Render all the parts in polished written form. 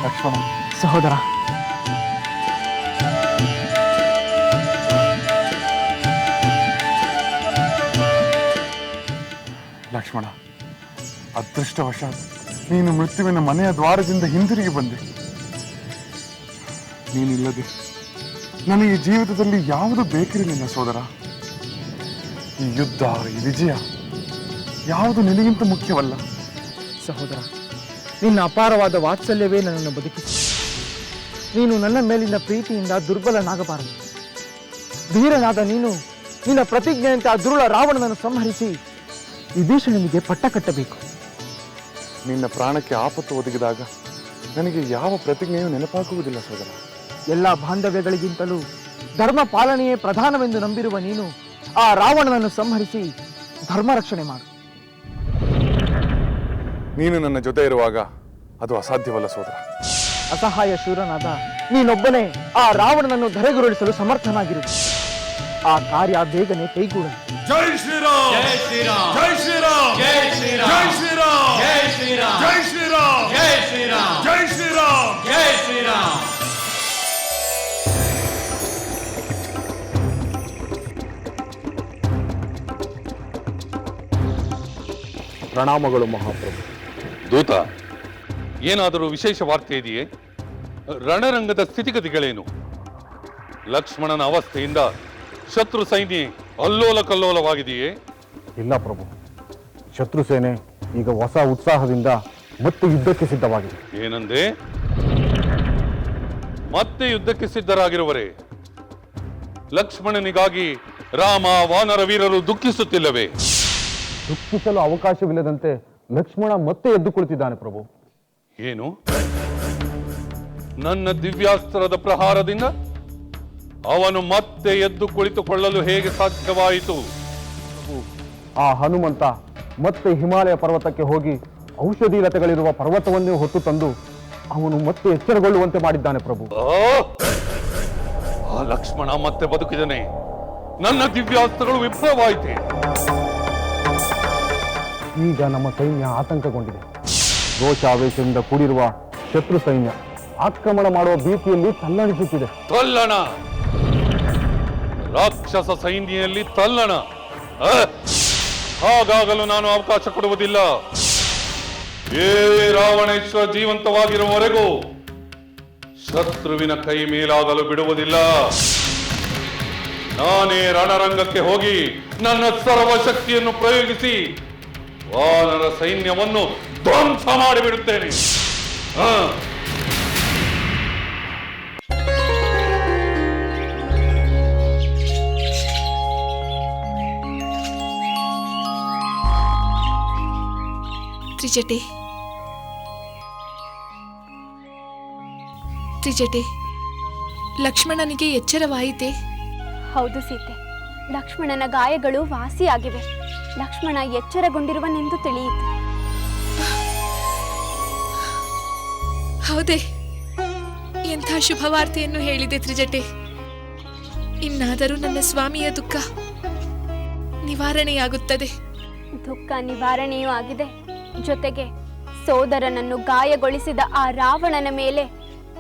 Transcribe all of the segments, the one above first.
ಲಕ್ಷ್ಮಣ ಸಹೋದರ, ಲಕ್ಷ್ಮಣ, ಅದೃಷ್ಟವಶಾತ್ ನೀನು ಮೃತ್ಯುವಿನ ಮನೆಯ ದ್ವಾರದಿಂದ ಹಿಂದಿರುಗಿ ಬಂದೆ. ನೀನಿಲ್ಲದೆ ನನಗೆ ಜೀವಿತದಲ್ಲಿ ಯಾವುದು ಬೇಕಿರಲಿಲ್ಲ ಸೋದರ. ಈ ಯುದ್ಧ, ಈ ವಿಜಯ ಯಾವುದು ನಿನಗಿಂತ ಮುಖ್ಯವಲ್ಲ. ಸಹೋದರ, ನಿನ್ನ ಅಪಾರವಾದ ವಾತ್ಸಲ್ಯವೇ ನನ್ನನ್ನು ಬದುಕಿಸಿ. ನೀನು ನನ್ನ ಮೇಲಿನ ಪ್ರೀತಿಯಿಂದ ದುರ್ಬಲನಾಗಬಾರದು. ಧೀರನಾದ ನೀನು ನಿನ್ನ ಪ್ರತಿಜ್ಞೆಯಂತೆ ಆ ದುರುಳ ರಾವಣನನ್ನು ಸಂಹರಿಸಿ ವಿಭೀಷಣನಿಗೆ ಪಟ್ಟ ಕಟ್ಟಬೇಕು. ನಿನ್ನ ಪ್ರಾಣಕ್ಕೆ ಆಪತ್ತು ಒದಗಿದಾಗ ನನಗೆ ಯಾವ ಪ್ರತಿಜ್ಞೆಯೂ ನೆನಪಾಗುವುದಿಲ್ಲ ಸೋದರ. ಎಲ್ಲ ಬಾಂಧವ್ಯಗಳಿಗಿಂತಲೂ ಧರ್ಮ ಪಾಲನೆಯೇ ಪ್ರಧಾನವೆಂದು ನಂಬಿರುವ ನೀನು ಆ ರಾವಣನನ್ನು ಸಂಹರಿಸಿ ಧರ್ಮ ರಕ್ಷಣೆ ಮಾಡು. ನೀನು ನನ್ನ ಜೊತೆ ಇರುವಾಗ ಅದು ಅಸಾಧ್ಯವಲ್ಲ ಸೋದರ. ಅಸಹಾಯ ಶೂರನಾದ ನೀನೊಬ್ಬನೇ ಆ ರಾವಣನನ್ನು ಧರೆಗುರುಳಿಸಲು ಸಮರ್ಥನಾಗಿರುವುದು. ಆ ಕಾರ್ಯ ಬೇಗನೆ ಕೈಗೂಡಲಿ. ಜೈ ಶ್ರೀರಾಮ್, ಜೈ ಶ್ರೀರಾಮ್, ಜೈ ಶ್ರೀರಾಮ್, ಜೈ ಶ್ರೀರಾಮ್, ಜೈ ಶ್ರೀರಾಮ್, ಜೈ ಶ್ರೀರಾಮ್, ಜೈ ಶ್ರೀರಾಮ್, ಜೈ ಶ್ರೀರಾಮ್, ಜೈ ಶ್ರೀರಾಮ್, ಜೈ ಶ್ರೀರಾಮ್. ಪ್ರಣಾಮಗಳು ಮಹಾಪ್ರಭು. ದೂತ, ಏನಾದರೂ ವಿಶೇಷ ವಾರ್ತೆ ಇದೆಯೇ? ರಣರಂಗದ ಸ್ಥಿತಿಗತಿಗಳೇನು? ಲಕ್ಷ್ಮಣನ ಅವಸ್ಥೆಯಿಂದ ಶತ್ರು ಸೈನ್ಯ ಅಲ್ಲೋಲ ಕಲ್ಲೋಲವಾಗಿದೆಯೇ? ಇಲ್ಲ ಪ್ರಭು, ಶತ್ರು ಸೇನೆ ಈಗ ಹೊಸ ಉತ್ಸಾಹದಿಂದ ಮತ್ತೆ ಯುದ್ಧಕ್ಕೆ ಸಿದ್ಧವಾಗಿದೆ. ಏನಂದೆ? ಮತ್ತೆ ಯುದ್ಧಕ್ಕೆ ಸಿದ್ಧರಾಗಿರುವರೆ? ಲಕ್ಷ್ಮಣನಿಗಾಗಿ ರಾಮ ವಾನರ ವೀರರು ದುಃಖಿಸುತ್ತಿಲ್ಲವೇ? ದುಃಖಿಸಲು ಅವಕಾಶವಿಲ್ಲದಂತೆ ಲಕ್ಷ್ಮಣ ಮತ್ತೆ ಎದ್ದು ಕುಳಿತಿದ್ದಾನೆ ಪ್ರಭು. ಏನು? ನನ್ನ ದಿವ್ಯಾಸ್ತ್ರದ ಪ್ರಹಾರದಿಂದ ಅವನು ಮತ್ತೆ ಎದ್ದು ಕುಳಿತುಕೊಳ್ಳಲು ಹೇಗೆ ಸಾಧ್ಯವಾಯಿತು? ಆ ಹನುಮಂತ ಮತ್ತೆ ಹಿಮಾಲಯ ಪರ್ವತಕ್ಕೆ ಹೋಗಿ ಔಷಧಿ ಲತೆಗಳಿರುವ ಪರ್ವತವನ್ನೇ ಹೊತ್ತು ತಂದು ಅವನು ಮತ್ತೆ ಎಚ್ಚರಗೊಳ್ಳುವಂತೆ ಮಾಡಿದ್ದಾನೆ ಪ್ರಭು. ಆ ಲಕ್ಷ್ಮಣ ಮತ್ತೆ ಬದುಕಿದನೆ. ನನ್ನ ದಿವ್ಯಾಸ್ತ್ರಗಳು ವಿಫಲವಾಯಿತೆ. ಈಗ ನಮ್ಮ ಸೈನ್ಯ ಆತಂಕಗೊಂಡಿದೆ. ರೋಷಾವೇಶದಿಂದ ಕೂಡಿರುವ ಶತ್ರು ಸೈನ್ಯ ಆಕ್ರಮಣ ಮಾಡುವ ಭೀತಿಯಲ್ಲಿ ತಲ್ಲಣಿಸುತ್ತಿದೆ. ತಲ್ಲಣ? ರಾಕ್ಷಸ ಸೈನ್ಯದಲ್ಲಿ ತಲ್ಲಣ? ಹಾಗಾಗಲು ನಾನು ಅವಕಾಶ ಕೊಡುವುದಿಲ್ಲ. ಏ ರಾವಣೇಶ್ವರ ಜೀವಂತವಾಗಿರುವವರೆಗೂ ಶತ್ರುವಿನ ಕೈ ಮೇಲಾಗಲು ಬಿಡುವುದಿಲ್ಲ. ನಾನೇ ರಣರಂಗಕ್ಕೆ ಹೋಗಿ ನನ್ನ ಸರ್ವಶಕ್ತಿಯನ್ನು ಪ್ರಯೋಗಿಸಿ ವಾನರ ಸೈನ್ಯವನ್ನು ಧ್ವಂಸ ಮಾಡಿಬಿಡುತ್ತೇನೆ. ತ್ರಿಜಟೆ, ತ್ರಿಜಟೆ, ಲಕ್ಷ್ಮಣನಿಗೆ ಎಚ್ಚರವಾಯಿತೆ? ಹೌದು ಸೀತೆ, ಲಕ್ಷ್ಮಣನ ಗಾಯಗಳು ವಾಸಿಯಾಗಿವೆ. ಲಕ್ಷ್ಮಣ ಎಚ್ಚರಗೊಂಡಿರುವನೆಂದು ತಿಳಿಯಿತು. ಹೌದೇ? ಎಂಥ ಶುಭವಾರ್ತೆಯನ್ನು ಹೇಳಿದೆ ತ್ರಿಜಟೆ. ಇನ್ನಾದರೂ ನನ್ನ ಸ್ವಾಮಿಯ ದುಃಖ ನಿವಾರಣೆಯಾಗುತ್ತದೆ. ದುಃಖ ನಿವಾರಣೆಯೂ ಆಗಿದೆ. ಜೊತೆಗೆ ಸೋದರನನ್ನು ಗಾಯಗೊಳಿಸಿದ ಆ ರಾವಣನ ಮೇಲೆ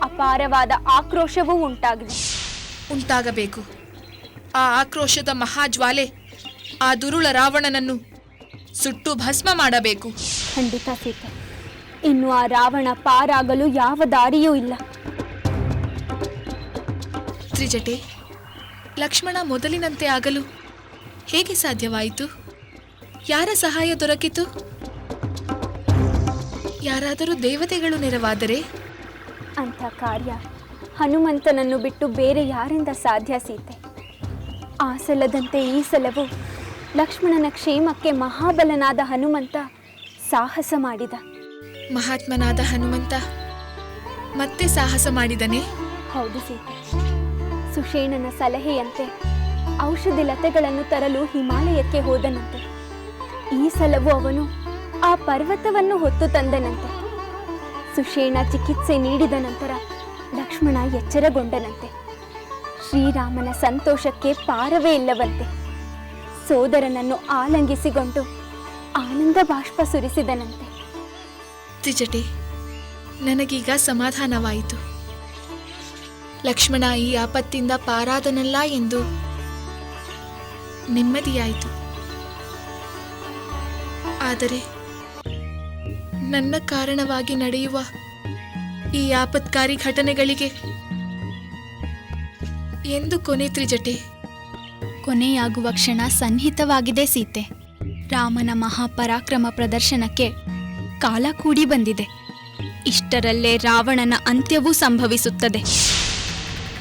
ಅಪಾರವಾದ ಆಕ್ರೋಶವೂ ಉಂಟಾಗಬೇಕು. ಆ ಆಕ್ರೋಶದ ಮಹಾಜ್ವಾಲೆ ಆ ದುರುಳ ರಾವಣನನ್ನು ಸುಟ್ಟು ಭಸ್ಮ ಮಾಡಬೇಕು. ಖಂಡಿತ ಸೀತೆ, ಇನ್ನು ಆ ರಾವಣ ಪಾರಾಗಲು ಯಾವ ದಾರಿಯೂ ಇಲ್ಲ. ತ್ರಿಜಟೆ, ಲಕ್ಷ್ಮಣ ಮೊದಲಿನಂತೆ ಆಗಲು ಹೇಗೆ ಸಾಧ್ಯವಾಯಿತು? ಯಾರ ಸಹಾಯ ದೊರಕಿತು? ಯಾರಾದರೂ ದೇವತೆಗಳು ನೆರವಾದರೆ? ಅಂಥ ಕಾರ್ಯ ಹನುಮಂತನನ್ನು ಬಿಟ್ಟು ಬೇರೆ ಯಾರಿಂದ ಸಾಧ್ಯ ಸೀತೆ? ಆ ಸಲದಂತೆ ಈ ಸಲವೂ ಲಕ್ಷ್ಮಣನ ಕ್ಷೇಮಕ್ಕೆ ಮಹಾಬಲನಾದ ಹನುಮಂತ ಸಾಹಸ ಮಾಡಿದ. ಮಹಾತ್ಮನಾದ ಹನುಮಂತ ಮತ್ತೆ ಸಾಹಸ ಮಾಡಿದನೆ? ಹೌದು ಸೀತೆ. ಸುಷೇಣನ ಸಲಹೆಯಂತೆ ಔಷಧಿ ಲತೆಗಳನ್ನು ತರಲು ಹಿಮಾಲಯಕ್ಕೆ ಹೋದನಂತೆ. ಈ ಸಲವೂ ಅವನು ಆ ಪರ್ವತವನ್ನು ಹೊತ್ತು ತಂದನಂತೆ. ಸುಷೇಣ ಚಿಕಿತ್ಸೆ ನೀಡಿದ ನಂತರ ಲಕ್ಷ್ಮಣ ಎಚ್ಚರಗೊಂಡನಂತೆ. ಶ್ರೀರಾಮನ ಸಂತೋಷಕ್ಕೆ ಪಾರವೇ ಇಲ್ಲವಂತೆ. ಸೋದರನನ್ನು ಆಲಂಗಿಸಿಕೊಂಡು ಆನಂದ ಬಾಷ್ಪ ಸುರಿಸಿದನಂತೆ. ತ್ರಿಜಟೆ, ನನಗೀಗ ಸಮಾಧಾನವಾಯಿತು. ಲಕ್ಷ್ಮಣ ಈ ಆಪತ್ತಿಂದ ಪಾರಾದನಲ್ಲ ಎಂದು ನೆಮ್ಮದಿಯಾಯಿತು. ಆದರೆ ನನ್ನ ಕಾರಣವಾಗಿ ನಡೆಯುವ ಈ ಆಪತ್ಕಾರಿ ಘಟನೆಗಳಿಗೆ ಎಂದು ಕೊನೆ ತ್ರಿಜಟೆ? ಕೊನೆಯಾಗುವ ಕ್ಷಣ ಸನ್ನಿಹಿತವಾಗಿದೆ ಸೀತೆ. ರಾಮನ ಮಹಾಪರಾಕ್ರಮ ಪ್ರದರ್ಶನಕ್ಕೆ ಕಾಲ ಕೂಡಿ ಬಂದಿದೆ. ಇಷ್ಟರಲ್ಲೇ ರಾವಣನ ಅಂತ್ಯವೂ ಸಂಭವಿಸುತ್ತದೆ.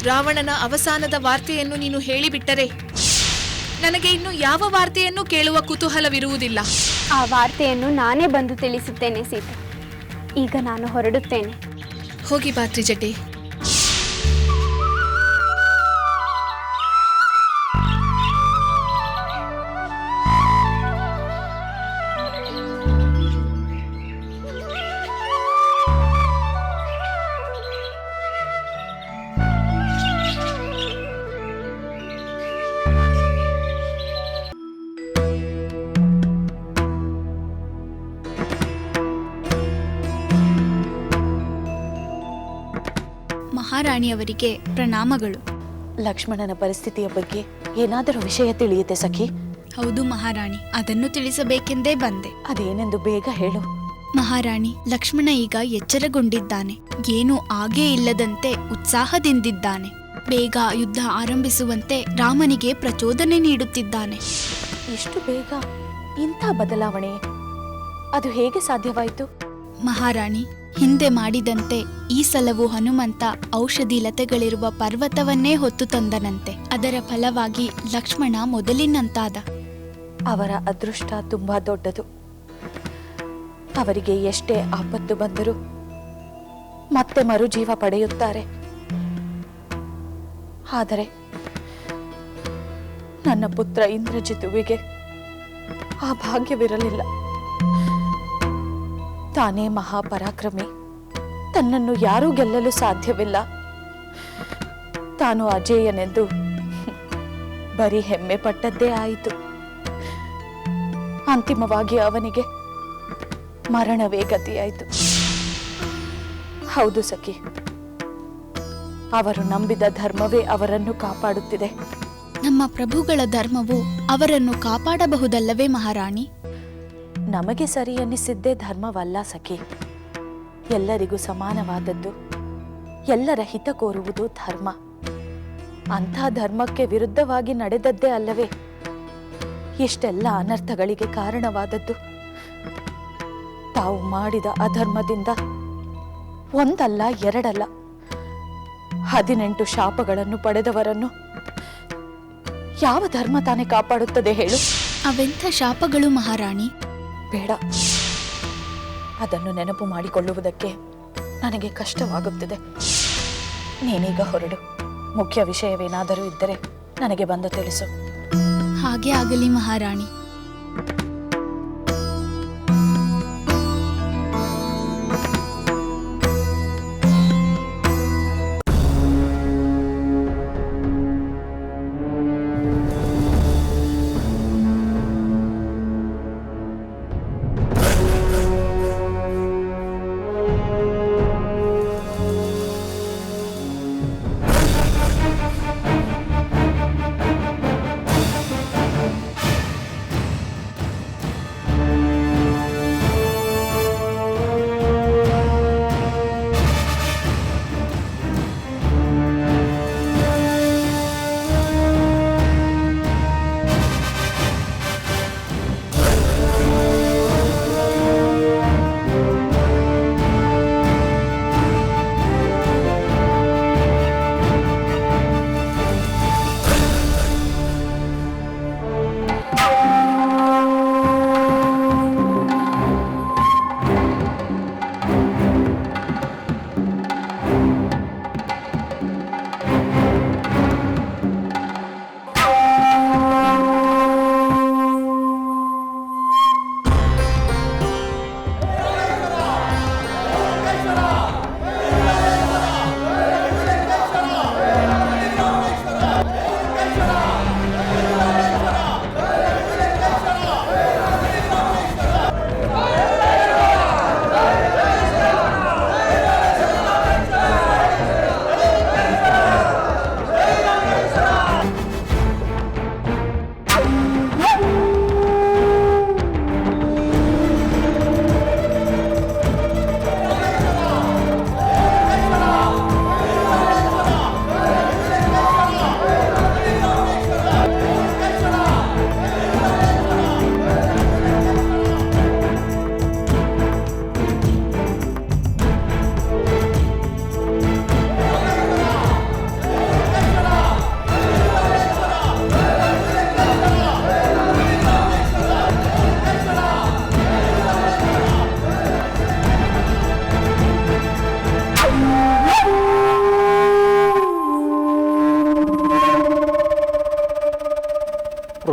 ರಾವಣನ ಅವಸಾನದ ವಾರ್ತೆಯನ್ನು ನೀನು ಹೇಳಿಬಿಟ್ಟರೆ ನನಗೆ ಇನ್ನು ಯಾವ ವಾರ್ತೆಯನ್ನು ಕೇಳುವ ಕುತೂಹಲವಿರುವುದಿಲ್ಲ. ಆ ವಾರ್ತೆಯನ್ನು ನಾನೇ ಬಂದು ತಿಳಿಸುತ್ತೇನೆ ಸೀತೆ. ಈಗ ನಾನು ಹೊರಡುತ್ತೇನೆ. ಹೋಗಿ ಬಾ ತ್ರಿಜಟೆ. ಮಹಾರಾಣಿಯವರಿಗೆ ಪ್ರಣಾಮಗಳು. ಲಕ್ಷ್ಮಣನ ಪರಿಸ್ಥಿತಿಯ ಬಗ್ಗೆ ಏನಾದರೂ ವಿಷಯ ತಿಳಿಯುತ್ತೆ ಸಖಿ? ಹೌದು ಮಹಾರಾಣಿ, ಅದನ್ನು ತಿಳಿಸಬೇಕೆಂದೇ ಬಂದೆ. ಅದೇನೆಂದು ಬೇಗ ಹೇಳು. ಮಹಾರಾಣಿ, ಲಕ್ಷ್ಮಣ ಈಗ ಎಚ್ಚರಗೊಂಡಿದ್ದಾನೆ. ಏನೂ ಆಗೇ ಇಲ್ಲದಂತೆ ಉತ್ಸಾಹದಿಂದಿದ್ದಾನೆ. ಬೇಗ ಯುದ್ಧ ಆರಂಭಿಸುವಂತೆ ರಾಮನಿಗೆ ಪ್ರಚೋದನೆ ನೀಡುತ್ತಿದ್ದಾನೆ. ಇಷ್ಟು ಬೇಗ ಇಂಥ ಬದಲಾವಣೆ ಅದು ಹೇಗೆ ಸಾಧ್ಯವಾಯಿತು? ಮಹಾರಾಣಿ, ಹಿಂದೆ ಮಾಡಿದಂತೆ ಈ ಸಲವೂ ಹನುಮಂತ ಔಷಧಿ ಲತೆಗಳಿರುವ ಪರ್ವತವನ್ನೇ ಹೊತ್ತು ತಂದನಂತೆ. ಅದರ ಫಲವಾಗಿ ಲಕ್ಷ್ಮಣ ಮೊದಲಿನಂತಾದ. ಅವರ ಅದೃಷ್ಟ ತುಂಬಾ ದೊಡ್ಡದು. ಅವರಿಗೆ ಎಷ್ಟೇ ಆಪತ್ತು ಬಂದರೂ ಮತ್ತೆ ಮರುಜೀವ ಪಡೆಯುತ್ತಾರೆ. ಆದರೆ ನನ್ನ ಪುತ್ರ ಇಂದ್ರಜಿತುವಿಗೆ ಆ ಭಾಗ್ಯವಿರಲಿಲ್ಲ. ತಾನೇ ಮಹಾಪರಾಕ್ರಮಿ, ತನ್ನನ್ನು ಯಾರೂ ಗೆಲ್ಲಲು ಸಾಧ್ಯವಿಲ್ಲ, ತಾನು ಅಜೇಯನೆಂದು ಬರೀ ಹೆಮ್ಮೆ ಪಟ್ಟದ್ದೇ ಆಯಿತು. ಅಂತಿಮವಾಗಿ ಅವನಿಗೆ ಮರಣವೇ ಗತಿಯಾಯಿತು. ಹೌದು ಸಖಿ, ಅವರು ನಂಬಿದ ಧರ್ಮವೇ ಅವರನ್ನು ಕಾಪಾಡುತ್ತಿದೆ. ನಮ್ಮ ಪ್ರಭುಗಳ ಧರ್ಮವು ಅವರನ್ನು ಕಾಪಾಡಬಹುದಲ್ಲವೇ ಮಹಾರಾಣಿ? ನಮಗೆ ಸರಿ ಎನ್ನಿಸಿದ್ದೇ ಧರ್ಮವಲ್ಲ ಸಖಿ. ಎಲ್ಲರಿಗೂ ಸಮಾನವಾದದ್ದು, ಎಲ್ಲರ ಹಿತ ಕೋರುವುದು ಧರ್ಮ. ಅಂಥ ಧರ್ಮಕ್ಕೆ ವಿರುದ್ಧವಾಗಿ ನಡೆದದ್ದೇ ಅಲ್ಲವೇ ಇಷ್ಟೆಲ್ಲ ಅನರ್ಥಗಳಿಗೆ ಕಾರಣವಾದದ್ದು. ತಾವು ಮಾಡಿದ ಅಧರ್ಮದಿಂದ ಒಂದಲ್ಲ ಎರಡಲ್ಲ 18 ಶಾಪಗಳನ್ನು ಪಡೆದವರನ್ನು ಯಾವ ಧರ್ಮ ತಾನೇ ಕಾಪಾಡುತ್ತದೆ ಹೇಳು? ಅವೆಂಥ ಶಾಪಗಳು ಮಹಾರಾಣಿ? ಬೇಡ, ಅದನ್ನು ನೆನಪು ಮಾಡಿಕೊಳ್ಳುವುದಕ್ಕೆ ನನಗೆ ಕಷ್ಟವಾಗುತ್ತಿದೆ. ನೀನೀಗ ಹೊರಡು. ಮುಖ್ಯ ವಿಷಯವೇನಾದರೂ ಇದ್ದರೆ ನನಗೆ ಬಂದು ತಿಳಿಸು. ಹಾಗೆ ಆಗಲಿ ಮಹಾರಾಣಿ.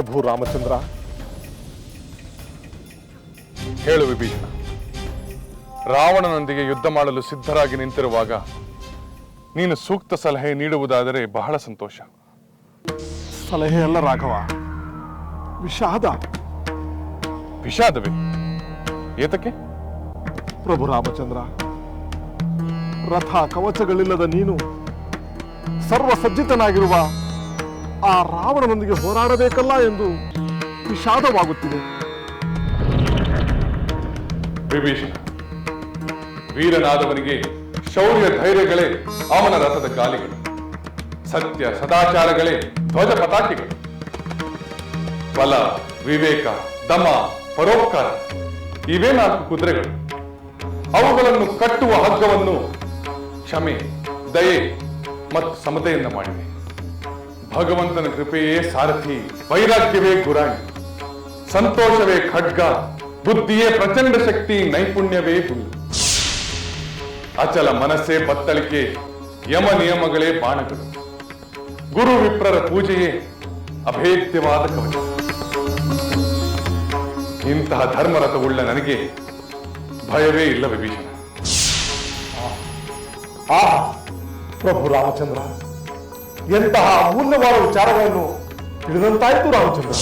ಪ್ರಭು ರಾಮಚಂದ್ರ. ಹೇಳು ವಿಭೀಷಣ, ರಾವಣನೊಂದಿಗೆ ಯುದ್ಧ ಮಾಡಲು ಸಿದ್ಧರಾಗಿ ನಿಂತಿರುವಾಗ ನೀನು ಸೂಕ್ತ ಸಲಹೆ ನೀಡುವುದಾದರೆ ಬಹಳ ಸಂತೋಷ. ಸಲಹೆ ಅಲ್ಲ ರಾಘವ, ವಿಷಾದ. ವಿಷಾದವೇ? ಏತಕ್ಕೆ? ಪ್ರಭು ರಾಮಚಂದ್ರ, ರಥ ಕವಚಗಳಿಲ್ಲದ ನೀನು ಸರ್ವಸಜ್ಜಿತನಾಗಿರುವ ಆ ರಾವಣನೊಂದಿಗೆ ಹೋರಾಡಬೇಕಲ್ಲ ಎಂದು ವಿಷಾದವಾಗುತ್ತಿದೆ. ವಿಭೀಷಣ, ವೀರನಾದವನಿಗೆ ಶೌರ್ಯ ಧೈರ್ಯಗಳೇ ಅವನ ರಥದ ಗಾಲಿಗಳು, ಸತ್ಯ ಸದಾಚಾರಗಳೇ ಧ್ವಜ ಪತಾಕೆಗಳು. ಬಲ, ವಿವೇಕ, ದಮ, ಪರೋಪಕಾರ ಇವೇ 4 ಕುದುರೆಗಳು. ಅವುಗಳನ್ನು ಕಟ್ಟುವ ಹಗ್ಗವನ್ನು ಕ್ಷಮೆ, ದಯೆ ಮತ್ತು ಸಮತೆಯಿಂದ ಮಾಡಿದೆ. ಭಗವಂತನ ಕೃಪೆಯೇ ಸಾರಥಿ, ವೈರಾಗ್ಯವೇ ಗುರಾಣಿ, ಸಂತೋಷವೇ ಖಡ್ಗ, ಬುದ್ಧಿಯೇ ಪ್ರಚಂಡ ಶಕ್ತಿ, ನೈಪುಣ್ಯವೇ ಹುಲ್ಲು. ಅಚಲ ಮನಸ್ಸೇ ಬತ್ತಳಿಕೆ, ಯಮ ನಿಯಮಗಳೇ ಬಾಣಗಳು, ಗುರು ವಿಪ್ರರ ಪೂಜೆಯೇ ಅಭೇದ್ಯವಾದ ಕವಚ. ಇಂತಹ ಧರ್ಮರಥವುಳ್ಳ ನನಗೆ ಭಯವೇ ಇಲ್ಲ ವಿಭೀಷಣ. ಪ್ರಭು ರಾಮಚಂದ್ರ, ಎಂತಹ ಅಮೂಲ್ಯವಾದ ವಿಚಾರಗಳನ್ನು ತಿಳಿದಂತಾಯಿತು ರಾಮಚಂದ್ರ.